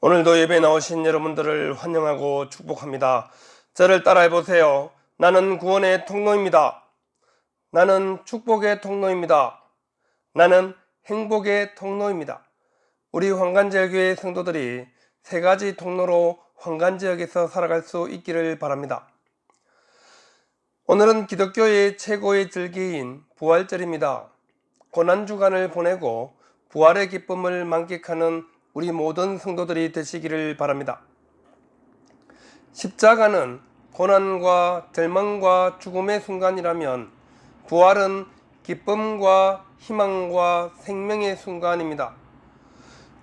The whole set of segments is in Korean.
오늘도 예배에 나오신 여러분들을 환영하고 축복합니다. 저를 따라해 보세요. 나는 구원의 통로입니다. 나는 축복의 통로입니다. 나는 행복의 통로입니다. 우리 황간지역교회 성도들이 세 가지 통로로 황간지역에서 살아갈 수 있기를 바랍니다. 오늘은 기독교의 최고의 절기인 부활절입니다. 고난주간을 보내고 부활의 기쁨을 만끽하는 우리 모든 성도들이 되시기를 바랍니다. 십자가는 고난과 절망과 죽음의 순간이라면 부활은 기쁨과 희망과 생명의 순간입니다.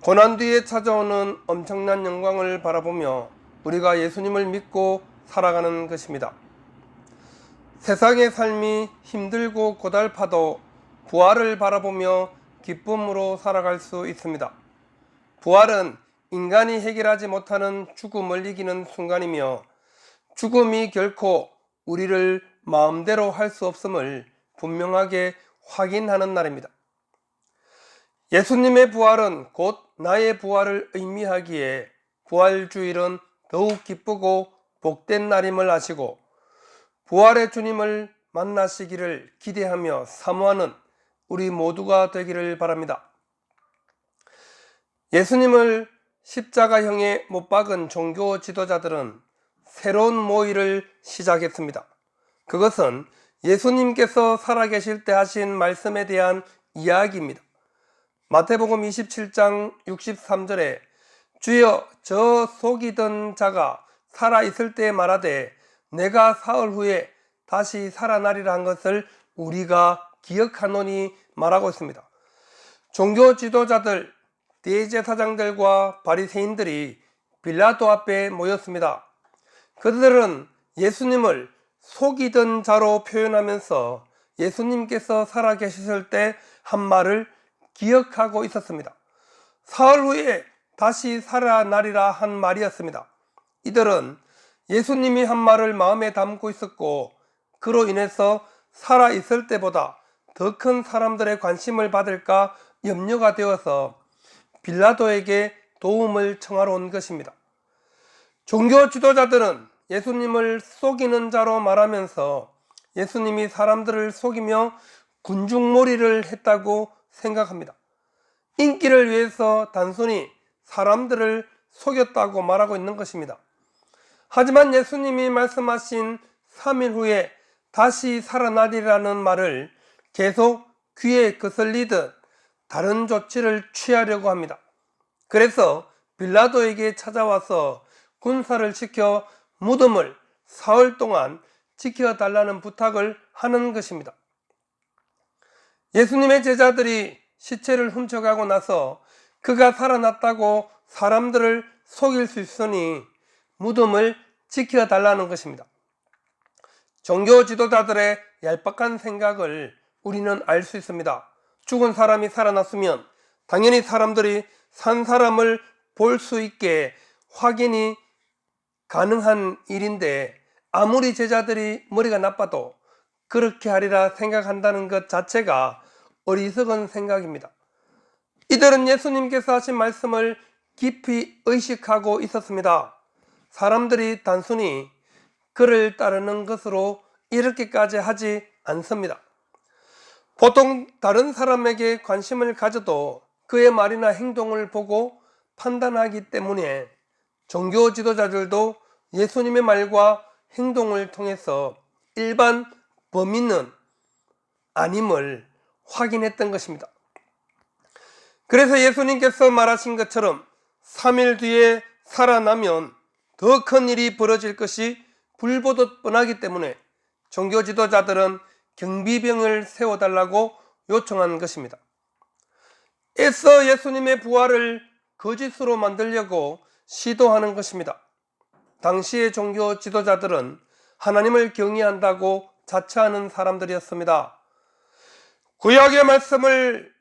고난 뒤에 찾아오는 엄청난 영광을 바라보며 우리가 예수님을 믿고 살아가는 것입니다. 세상의 삶이 힘들고 고달파도 부활을 바라보며 기쁨으로 살아갈 수 있습니다. 부활은 인간이 해결하지 못하는 죽음을 이기는 순간이며 죽음이 결코 우리를 마음대로 할 수 없음을 분명하게 확인하는 날입니다. 예수님의 부활은 곧 나의 부활을 의미하기에 부활주일은 더욱 기쁘고 복된 날임을 아시고 부활의 주님을 만나시기를 기대하며 사모하는 우리 모두가 되기를 바랍니다. 예수님을 십자가형에 못 박은 종교 지도자들은 새로운 모의를 시작했습니다. 그것은 예수님께서 살아계실 때 하신 말씀에 대한 이야기입니다. 마태복음 27장 63절에 주여 저 속이던 자가 살아있을 때 말하되 내가 사흘 후에 다시 살아나리라 한 것을 우리가 기억하노니 말하고 있습니다. 종교 지도자들, 대제사장들과 바리새인들이 빌라도 앞에 모였습니다. 그들은 예수님을 속이던 자로 표현하면서 예수님께서 살아계셨을 때 한 말을 기억하고 있었습니다. 사흘 후에 다시 살아나리라 한 말이었습니다. 이들은 예수님이 한 말을 마음에 담고 있었고 그로 인해서 살아있을 때보다 더 큰 사람들의 관심을 받을까 염려가 되어서 빌라도에게 도움을 청하러 온 것입니다. 종교 지도자들은 예수님을 속이는 자로 말하면서 예수님이 사람들을 속이며 군중몰이를 했다고 생각합니다. 인기를 위해서 단순히 사람들을 속였다고 말하고 있는 것입니다. 하지만 예수님이 말씀하신 3일 후에 다시 살아나리라는 말을 계속 귀에 거슬리듯 다른 조치를 취하려고 합니다. 그래서 빌라도에게 찾아와서 군사를 시켜 무덤을 사흘 동안 지켜달라는 부탁을 하는 것입니다. 예수님의 제자들이 시체를 훔쳐가고 나서 그가 살아났다고 사람들을 속일 수 있으니 무덤을 지켜달라는 것입니다. 종교 지도자들의 얄팍한 생각을 우리는 알 수 있습니다. 죽은 사람이 살아났으면 당연히 사람들이 산 사람을 볼 수 있게 확인이 가능한 일인데 아무리 제자들이 머리가 나빠도 그렇게 하리라 생각한다는 것 자체가 어리석은 생각입니다. 이들은 예수님께서 하신 말씀을 깊이 의식하고 있었습니다. 사람들이 단순히 그를 따르는 것으로 이렇게까지 하지 않습니다. 보통 다른 사람에게 관심을 가져도 그의 말이나 행동을 보고 판단하기 때문에 종교 지도자들도 예수님의 말과 행동을 통해서 일반 범인은 아님을 확인했던 것입니다. 그래서 예수님께서 말하신 것처럼 3일 뒤에 살아나면 더 큰 일이 벌어질 것이 불보듯 뻔하기 때문에 종교 지도자들은 경비병을 세워달라고 요청한 것입니다. 애써 예수님의 부활을 거짓으로 만들려고 시도하는 것입니다. 당시의 종교 지도자들은 하나님을 경외한다고 자처하는 사람들이었습니다. 구약의 말씀을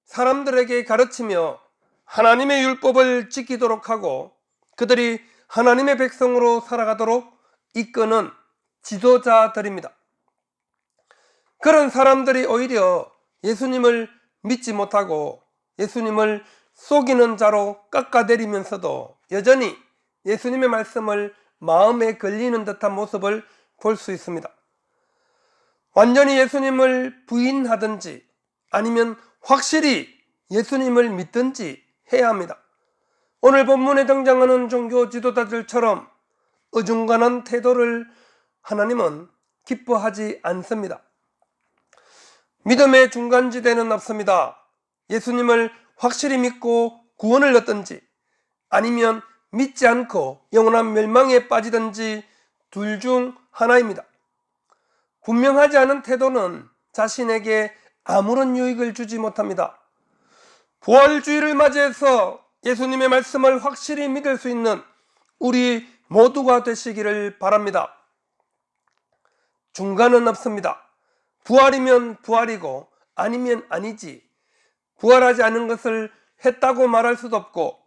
사람들에게 가르치며 하나님의 율법을 지키도록 하고 그들이 하나님의 백성으로 살아가도록 이끄는 지도자들입니다. 그런 사람들이 오히려 예수님을 믿지 못하고 예수님을 속이는 자로 깎아내리면서도 여전히 예수님의 말씀을 마음에 걸리는 듯한 모습을 볼 수 있습니다. 완전히 예수님을 부인하든지 아니면 확실히 예수님을 믿든지 해야 합니다. 오늘 본문에 등장하는 종교 지도자들처럼 어중간한 태도를 하나님은 기뻐하지 않습니다. 믿음의 중간지대는 없습니다. 예수님을 확실히 믿고 구원을 얻든지 아니면 믿지 않고 영원한 멸망에 빠지든지 둘 중 하나입니다. 분명하지 않은 태도는 자신에게 아무런 유익을 주지 못합니다. 부활주의를 맞이해서 예수님의 말씀을 확실히 믿을 수 있는 우리 모두가 되시기를 바랍니다. 중간은 없습니다. 부활이면 부활이고 아니면 아니지. 부활하지 않은 것을 했다고 말할 수도 없고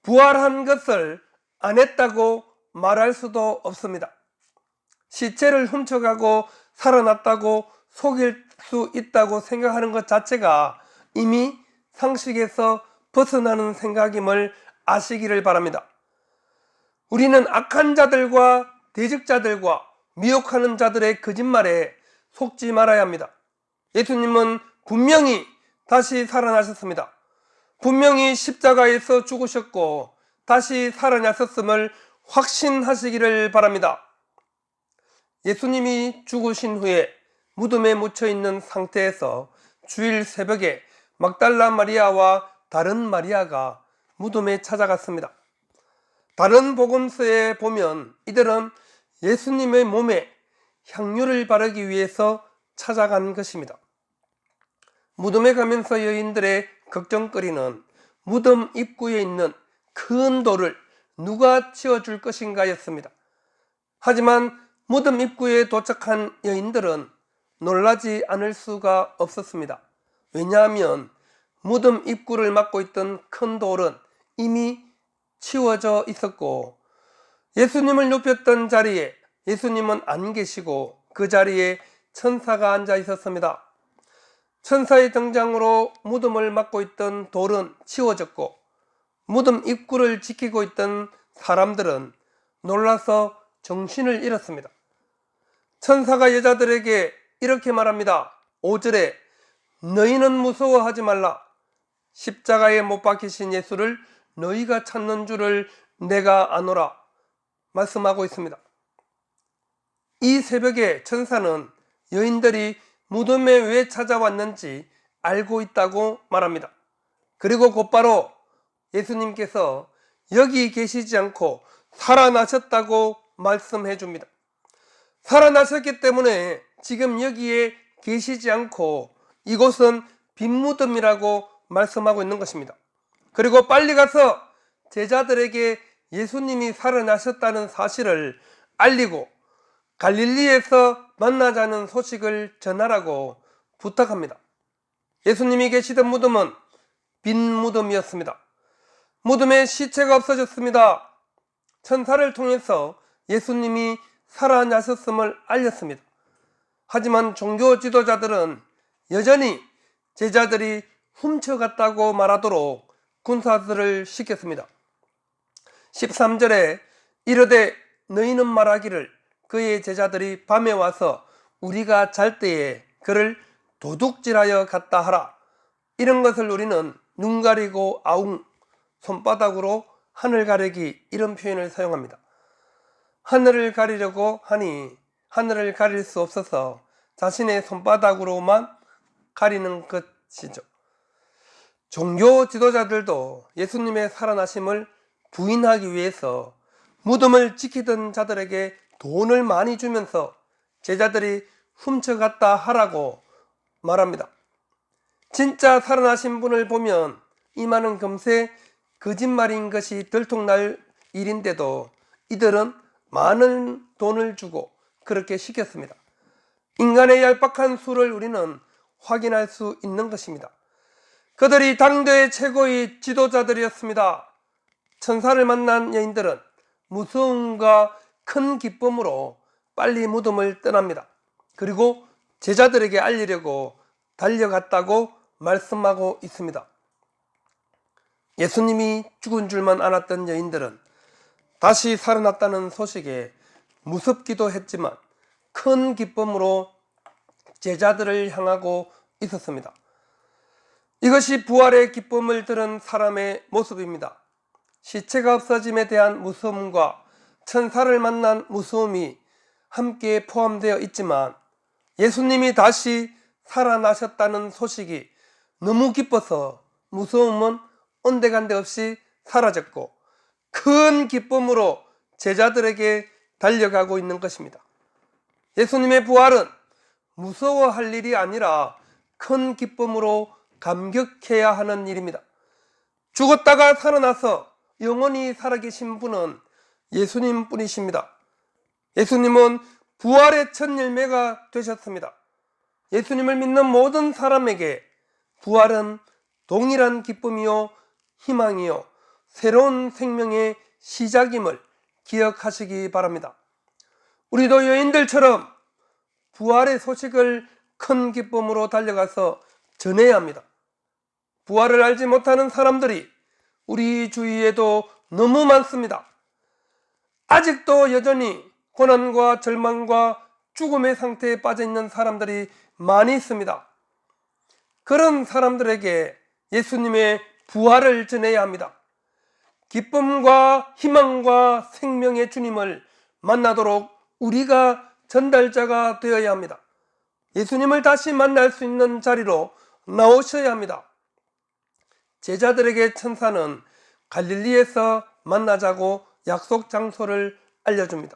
부활한 것을 안 했다고 말할 수도 없습니다. 시체를 훔쳐가고 살아났다고 속일 수 있다고 생각하는 것 자체가 이미 상식에서 벗어나는 생각임을 아시기를 바랍니다. 우리는 악한 자들과 대적자들과 미혹하는 자들의 거짓말에 속지 말아야 합니다. 예수님은 분명히 다시 살아나셨습니다. 분명히 십자가에서 죽으셨고 다시 살아나셨음을 확신하시기를 바랍니다. 예수님이 죽으신 후에 무덤에 묻혀있는 상태에서 주일 새벽에 막달라 마리아와 다른 마리아가 무덤에 찾아갔습니다. 다른 복음서에 보면 이들은 예수님의 몸에 향유를 바르기 위해서 찾아간 것입니다. 무덤에 가면서 여인들의 걱정거리는 무덤 입구에 있는 큰 돌을 누가 치워줄 것인가 였습니다. 하지만 무덤 입구에 도착한 여인들은 놀라지 않을 수가 없었습니다. 왜냐하면 무덤 입구를 막고 있던 큰 돌은 이미 치워져 있었고 예수님을 눕혔던 자리에 예수님은 안 계시고 그 자리에 천사가 앉아 있었습니다. 천사의 등장으로 무덤을 막고 있던 돌은 치워졌고 무덤 입구를 지키고 있던 사람들은 놀라서 정신을 잃었습니다. 천사가 여자들에게 이렇게 말합니다. 5절에 너희는 무서워하지 말라. 십자가에 못 박히신 예수를 너희가 찾는 줄을 내가 아노라 말씀하고 있습니다. 이 새벽에 천사는 여인들이 무덤에 왜 찾아왔는지 알고 있다고 말합니다. 그리고 곧바로 예수님께서 여기 계시지 않고 살아나셨다고 말씀해 줍니다. 살아나셨기 때문에 지금 여기에 계시지 않고 이곳은 빈 무덤이라고 말씀하고 있는 것입니다. 그리고 빨리 가서 제자들에게 예수님이 살아나셨다는 사실을 알리고 갈릴리에서 만나자는 소식을 전하라고 부탁합니다. 예수님이 계시던 무덤은 빈 무덤이었습니다. 무덤에 시체가 없어졌습니다. 천사를 통해서 예수님이 살아나셨음을 알렸습니다. 하지만 종교 지도자들은 여전히 제자들이 훔쳐갔다고 말하도록 군사들을 시켰습니다. 13절에 이르되 너희는 말하기를 그의 제자들이 밤에 와서 우리가 잘 때에 그를 도둑질하여 갔다 하라. 이런 것을 우리는 눈 가리고 아웅, 손바닥으로 하늘 가리기 이런 표현을 사용합니다. 하늘을 가리려고 하니 하늘을 가릴 수 없어서 자신의 손바닥으로만 가리는 것이죠. 종교 지도자들도 예수님의 살아나심을 부인하기 위해서 무덤을 지키던 자들에게 돈을 많이 주면서 제자들이 훔쳐갔다 하라고 말합니다. 진짜 살아나신 분을 보면 이 말은 금세 거짓말인 것이 들통날 일인데도 이들은 많은 돈을 주고 그렇게 시켰습니다. 인간의 얄팍한 수를 우리는 확인할 수 있는 것입니다. 그들이 당대의 최고의 지도자들이었습니다. 천사를 만난 여인들은 무서움과 큰 기쁨으로 빨리 무덤을 떠납니다. 그리고 제자들에게 알리려고 달려갔다고 말씀하고 있습니다. 예수님이 죽은 줄만 알았던 여인들은 다시 살아났다는 소식에 무섭기도 했지만 큰 기쁨으로 제자들을 향하고 있었습니다. 이것이 부활의 기쁨을 들은 사람의 모습입니다. 시체가 없어짐에 대한 무서움과 천사를 만난 무서움이 함께 포함되어 있지만 예수님이 다시 살아나셨다는 소식이 너무 기뻐서 무서움은 온데간데 없이 사라졌고 큰 기쁨으로 제자들에게 달려가고 있는 것입니다. 예수님의 부활은 무서워할 일이 아니라 큰 기쁨으로 감격해야 하는 일입니다. 죽었다가 살아나서 영원히 살아계신 분은 예수님 뿐이십니다. 예수님은 부활의 첫 열매가 되셨습니다. 예수님을 믿는 모든 사람에게 부활은 동일한 기쁨이요 희망이요 새로운 생명의 시작임을 기억하시기 바랍니다. 우리도 여인들처럼 부활의 소식을 큰 기쁨으로 달려가서 전해야 합니다. 부활을 알지 못하는 사람들이 우리 주위에도 너무 많습니다. 아직도 여전히 고난과 절망과 죽음의 상태에 빠져 있는 사람들이 많이 있습니다. 그런 사람들에게 예수님의 부활을 전해야 합니다. 기쁨과 희망과 생명의 주님을 만나도록 우리가 전달자가 되어야 합니다. 예수님을 다시 만날 수 있는 자리로 나오셔야 합니다. 제자들에게 천사는 갈릴리에서 만나자고 약속 장소를 알려줍니다.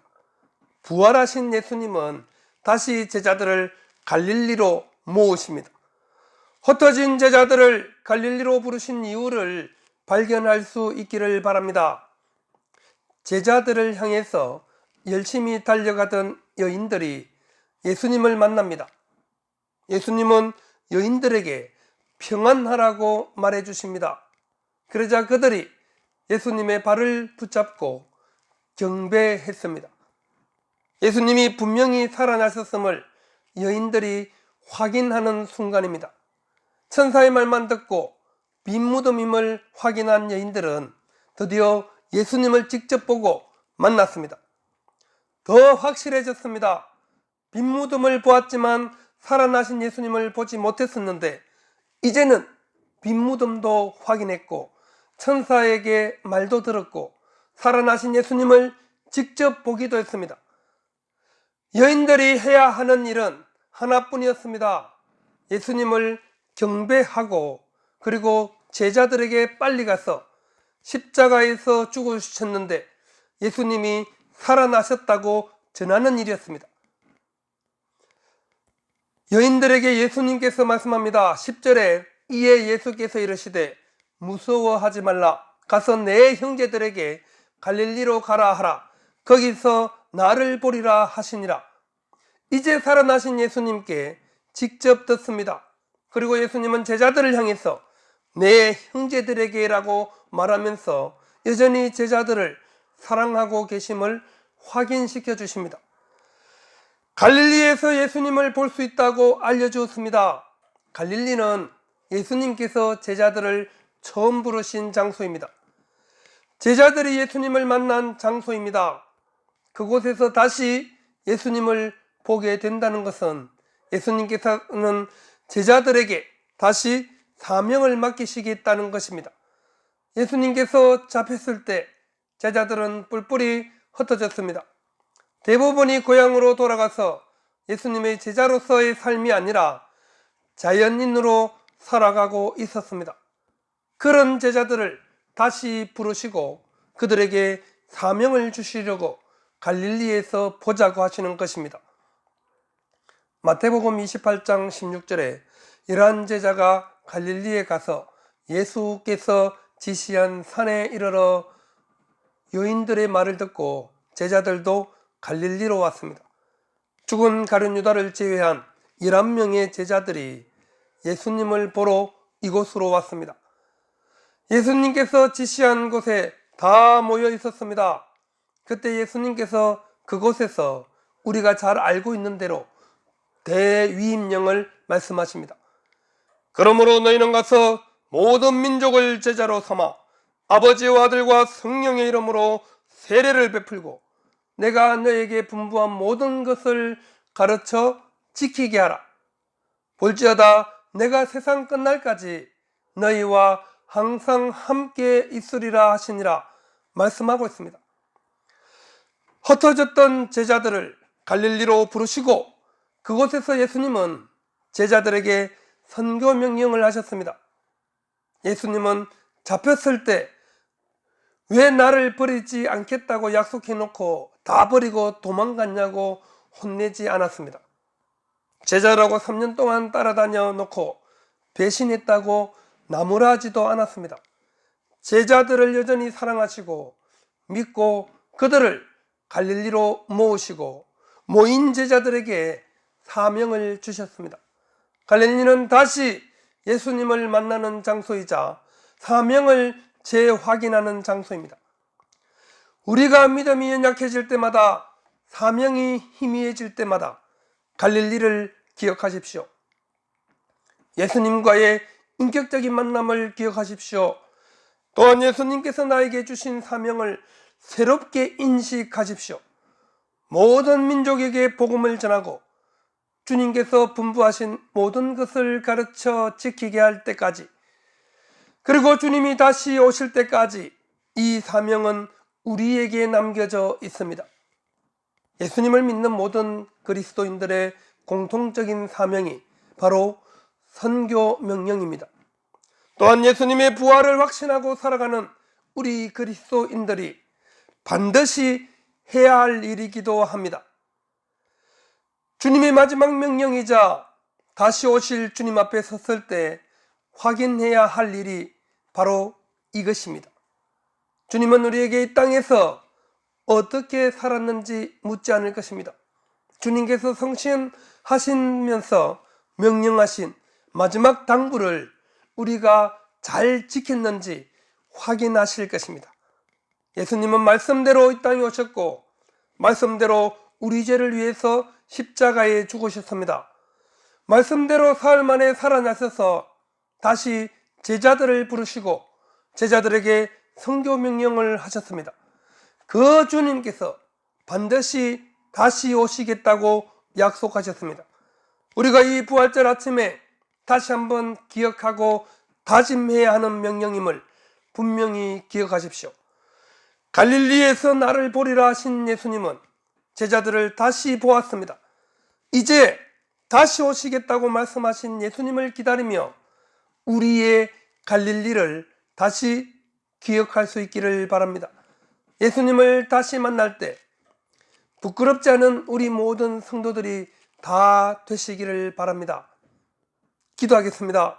부활하신 예수님은 다시 제자들을 갈릴리로 모으십니다. 흩어진 제자들을 갈릴리로 부르신 이유를 발견할 수 있기를 바랍니다. 제자들을 향해서 열심히 달려가던 여인들이 예수님을 만납니다. 예수님은 여인들에게 평안하라고 말해 주십니다. 그러자 그들이 예수님의 발을 붙잡고 경배했습니다. 예수님이 분명히 살아나셨음을 여인들이 확인하는 순간입니다. 천사의 말만 듣고 빈 무덤임을 확인한 여인들은 드디어 예수님을 직접 보고 만났습니다. 더 확실해졌습니다. 빈 무덤을 보았지만 살아나신 예수님을 보지 못했었는데 이제는 빈 무덤도 확인했고 천사에게 말도 들었고 살아나신 예수님을 직접 보기도 했습니다. 여인들이 해야 하는 일은 하나뿐이었습니다. 예수님을 경배하고 그리고 제자들에게 빨리 가서 십자가에서 죽으셨는데 예수님이 살아나셨다고 전하는 일이었습니다. 여인들에게 예수님께서 말씀합니다. 10절에 이에 예수께서 이르시되 무서워하지 말라. 가서 내 형제들에게 갈릴리로 가라 하라. 거기서 나를 보리라 하시니라. 이제 살아나신 예수님께 직접 듣습니다. 그리고 예수님은 제자들을 향해서 내 형제들에게라고 말하면서 여전히 제자들을 사랑하고 계심을 확인시켜 주십니다. 갈릴리에서 예수님을 볼 수 있다고 알려주었습니다. 갈릴리는 예수님께서 제자들을 처음 부르신 장소입니다. 제자들이 예수님을 만난 장소입니다. 그곳에서 다시 예수님을 보게 된다는 것은 예수님께서는 제자들에게 다시 사명을 맡기시겠다는 것입니다. 예수님께서 잡혔을 때 제자들은 뿔뿔이 흩어졌습니다. 대부분이 고향으로 돌아가서 예수님의 제자로서의 삶이 아니라 자연인으로 살아가고 있었습니다. 그런 제자들을 다시 부르시고 그들에게 사명을 주시려고 갈릴리에서 보자고 하시는 것입니다. 마태복음 28장 16절에 이러한 제자가 갈릴리에 가서 예수께서 지시한 산에 이르러 여인들의 말을 듣고 제자들도 갈릴리로 왔습니다. 죽은 가룟 유다를 제외한 11명의 제자들이 예수님을 보러 이곳으로 왔습니다. 예수님께서 지시한 곳에 다 모여 있었습니다. 그때 예수님께서 그곳에서 우리가 잘 알고 있는 대로 대위임령을 말씀하십니다. 그러므로 너희는 가서 모든 민족을 제자로 삼아 아버지와 아들과 성령의 이름으로 세례를 베풀고 내가 너에게 분부한 모든 것을 가르쳐 지키게 하라. 볼지어다 내가 세상 끝날까지 너희와 항상 함께 있으리라 하시니라 말씀하고 있습니다. 흩어졌던 제자들을 갈릴리로 부르시고 그곳에서 예수님은 제자들에게 선교 명령을 하셨습니다. 예수님은 잡혔을 때 왜 나를 버리지 않겠다고 약속해 놓고 다 버리고 도망갔냐고 혼내지 않았습니다. 제자라고 3년 동안 따라다녀 놓고 배신했다고 나무라지도 않았습니다. 제자들을 여전히 사랑하시고 믿고 그들을 갈릴리로 모으시고 모인 제자들에게 사명을 주셨습니다. 갈릴리는 다시 예수님을 만나는 장소이자 사명을 재확인하는 장소입니다. 우리가 믿음이 연약해질 때마다 사명이 희미해질 때마다 갈릴리를 기억하십시오. 예수님과의 인격적인 만남을 기억하십시오. 또한 예수님께서 나에게 주신 사명을 새롭게 인식하십시오. 모든 민족에게 복음을 전하고 주님께서 분부하신 모든 것을 가르쳐 지키게 할 때까지, 그리고 주님이 다시 오실 때까지 이 사명은 우리에게 남겨져 있습니다. 예수님을 믿는 모든 그리스도인들의 공통적인 사명이 바로 선교 명령입니다. 또한 예수님의 부활을 확신하고 살아가는 우리 그리스도인들이 반드시 해야 할 일이기도 합니다. 주님의 마지막 명령이자 다시 오실 주님 앞에 섰을 때 확인해야 할 일이 바로 이것입니다. 주님은 우리에게 이 땅에서 어떻게 살았는지 묻지 않을 것입니다. 주님께서 성신하시면서 명령하신 마지막 당부를 우리가 잘 지켰는지 확인하실 것입니다. 예수님은 말씀대로 이 땅에 오셨고 말씀대로 우리 죄를 위해서 십자가에 죽으셨습니다. 말씀대로 사흘 만에 살아나셔서 다시 제자들을 부르시고 제자들에게 선교 명령을 하셨습니다. 그 주님께서 반드시 다시 오시겠다고 약속하셨습니다. 우리가 이 부활절 아침에 다시 한번 기억하고 다짐해야 하는 명령임을 분명히 기억하십시오. 갈릴리에서 나를 보리라 하신 예수님은 제자들을 다시 보았습니다. 이제 다시 오시겠다고 말씀하신 예수님을 기다리며 우리의 갈릴리를 다시 기억할 수 있기를 바랍니다. 예수님을 다시 만날 때 부끄럽지 않은 우리 모든 성도들이 다 되시기를 바랍니다. 기도하겠습니다.